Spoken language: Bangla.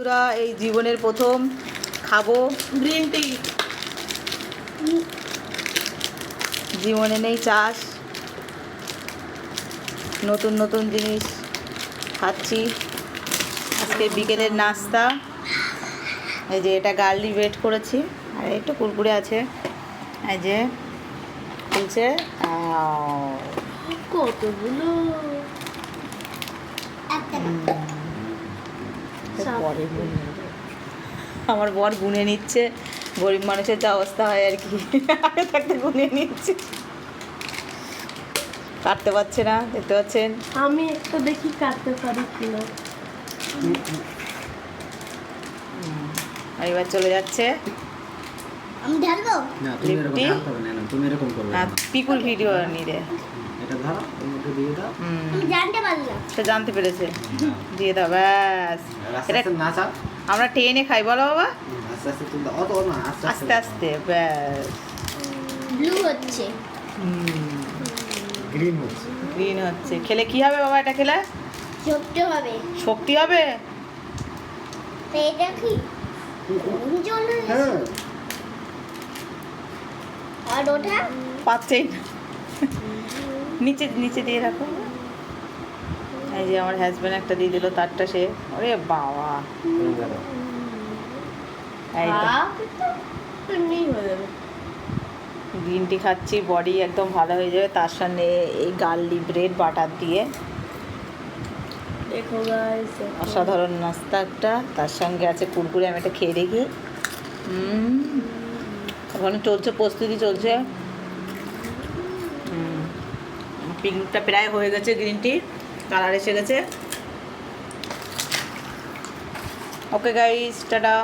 বন্ধুরা এই জীবনের প্রথম খাবো গ্রিন টি। জীবনে নেই চাষ, নতুন নতুন জিনিস খাচ্ছি। আজকে বিকেলের নাস্তা এই যে এটা গার্লি ব্রেড করেছি, আর একটু কুরকুরে আছে, এই যে খুলছে কতগুলো পরে আমার বর গুনে নিচ্ছে, গরিব মানুষের যা অবস্থা হয় আর কি, আগে থাকতে গুনে নিচ্ছে, কাটতে পারছে না, দেখতে পাচ্ছেন। আমি একটা দেখি কাটতে পারি কিনা। আর এবার চলে যাচ্ছে আমি ঢালবো না, তুমি এরকম লিপটি? ঢালতে হবে না, তুমি এরকম করবে আর না। পিকুর ভিডিও নিয়ে এটা ধরো, এর মধ্যে দিয়ে দাও। আমি জানতে পারলাম সে জানতে পেরেছে, দিয়ে দাও ব্যাস। আস্তে এটা আস্তে নাচাও। আমরা টেনে খাই, বলো বাবা, আস্তে আস্তে তুলতে, অত না, আস্তে আস্তে আস্তে ব্যাস। ব্লু হচ্ছে গ্রিন হচ্ছে। গ্রিন হচ্ছে। খেলে কি হবে বাবা? এটা খেলে চপতে হবে শক্তি হবে। তো এটা কি জল হ্যাঁ, আর ওটা পাচ্ছেই না, নিচে নিচে দিয়ে রাখো। এই যে আমার হাজব্যান্ড একটা দিয়ে দিল, তারটা সে, ওরে বাবা, এরকম করো। এই তো এমনি হয়ে যাবে। গ্রিন টি খাচ্ছি, বডি একদম ভালো হয়ে যাবে। তার সঙ্গে এই গার্লি ব্রেড বাটার দিয়ে দেখো গাইস, অসাধারণ নাস্তা একটা। তার সঙ্গে আছে কুরকুরে, আমি এটা খেয়ে দেখি। ওখানে চলছে, প্রস্তুতি চলছে। পিকনিকটা প্রায় হয়ে গেছে, গ্রিন টি কালার এসে গেছে। Okay guys, tata.